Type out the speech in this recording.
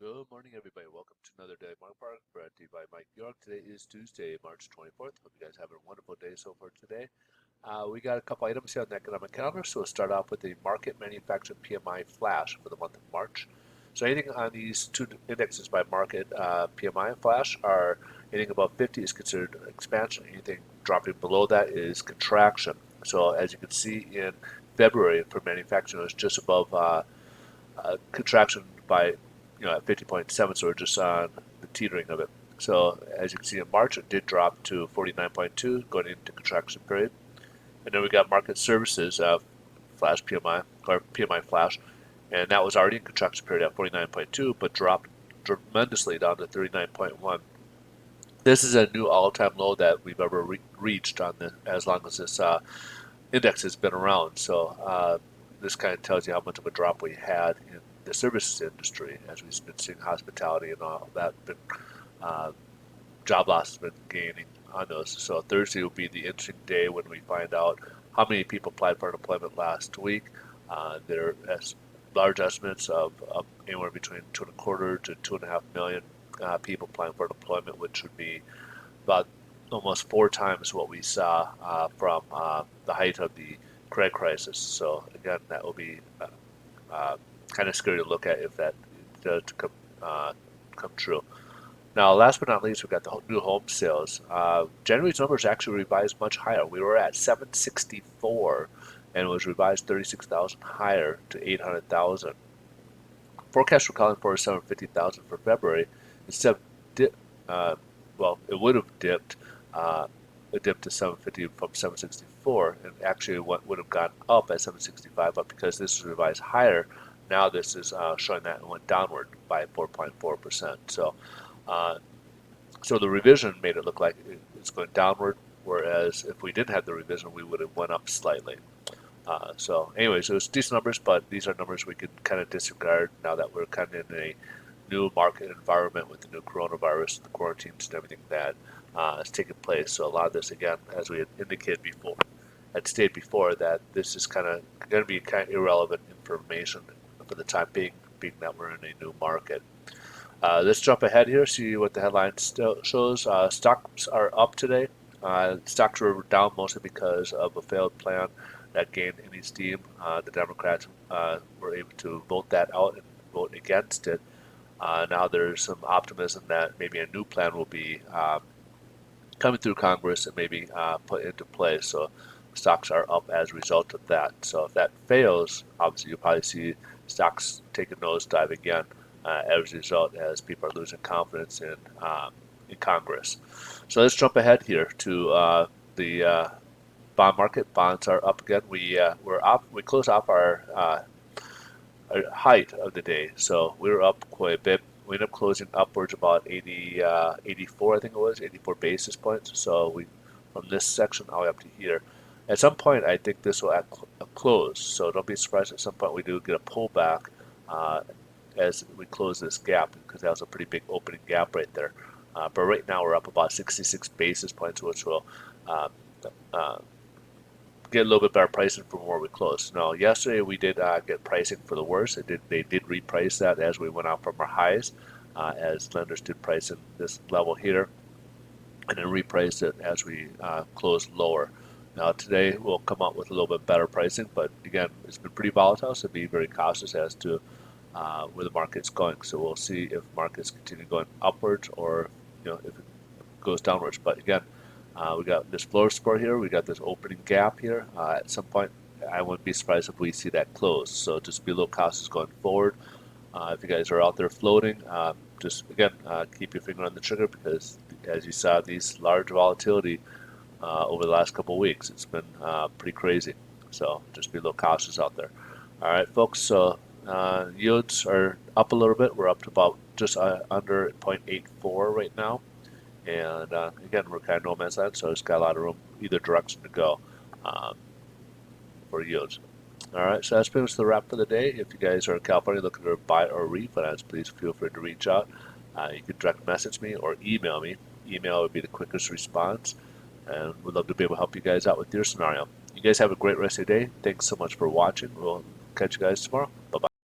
Good morning, everybody. Welcome to another day of Mark Park, brought to you by Mike York. Today is Tuesday, March 24th. Hope you guys have a wonderful day so far today. We got a couple items here on the economic calendar, so we'll start off with the market manufactured PMI flash for the month of March. So anything on these two indexes by market PMI flash are anything above 50 is considered expansion. Anything dropping below that is contraction. So as you can see in February for manufacturing, it was just above contraction by at 50.7, so we're just on the teetering of it. So as you can see in March, it did drop to 49.2 going into contraction period. And then we got market services flash PMI or PMI flash, and that was already in contraction period at 49.2, but dropped tremendously down to 39.1. This is a new all-time low that we've ever reached on the as long as this index has been around. So this kind of tells you how much of a drop we had in the services industry, as we've been seeing hospitality and all that. Been job loss has been gaining on those. So Thursday will be the interesting day when we find out how many people applied for unemployment last week. There are large estimates of anywhere between 2.25 to 2.5 million people applying for unemployment, which would be about almost 4 times what we saw from the height of the credit crisis. So again, that will be kind of scary to look at if that does come true. Now, last but not least, we've got the new home sales. January's numbers actually revised much higher. We were at 764, and it was revised 36,000 higher to 800,000. Forecast we're calling for 750,000 for February. Instead of it would have dipped. It dipped to 750 from 764, and actually would have gone up at 765, but because this is revised higher, now this is showing that it went downward by 4.4%. So the revision made it look like it's going downward, whereas if we didn't have the revision, we would have went up slightly. So anyways, it was decent numbers, but these are numbers we can kind of disregard now that we're kind of in a new market environment with the new coronavirus, the quarantines and everything that is taking place. So a lot of this, again, as we had indicated before, had stated before, that this is kind of going to be kind of irrelevant information for the time being that we're in a new market. Let's jump ahead here, see what the headline shows. Stocks are up today. Stocks were down mostly because of a failed plan that gained any steam. The Democrats were able to vote that out and vote against it. Now there's some optimism that maybe a new plan will be coming through Congress and maybe put into place. So stocks are up as a result of that. So if that fails, obviously you'll probably see stocks take a nosedive again as a result, as people are losing confidence in Congress. So let's jump ahead here to the bond market. Bonds are up again. We closed off our height of the day, so we were up quite a bit. We ended up closing upwards about 84, I think it was 84 basis points. So we from this section all the way up to here. At some point, I think this will close. So don't be surprised at some point we do get a pullback as we close this gap, because that was a pretty big opening gap right there. But right now we're up about 66 basis points, which will get a little bit better pricing from where we closed. Now, yesterday we did get pricing for the worst. They did reprice that as we went out from our highs, as lenders did price in this level here, and then repriced it as we closed lower. Now today we'll come out with a little bit better pricing, but again, it's been pretty volatile, so be very cautious as to where the market's going. So we'll see if markets continue going upwards or if it goes downwards. But again, we got this floor support here. We got this opening gap here. At some point, I wouldn't be surprised if we see that close. So just be a little cautious going forward. If you guys are out there floating, just again keep your finger on the trigger, because as you saw, these large volatility over the last couple of weeks, it's been pretty crazy. So just be a little cautious out there. All right, folks. So yields are up a little bit. We're up to about just under 0.84 right now. And again, we're kind of no man's land, so it's got a lot of room either direction to go for yields. All right, so that's pretty much the wrap for the day. If you guys are in California looking to buy or refinance, please feel free to reach out. You can direct message me or email me. Email would be the quickest response, and we'd love to be able to help you guys out with your scenario. You guys have a great rest of your day. Thanks so much for watching. We'll catch you guys tomorrow.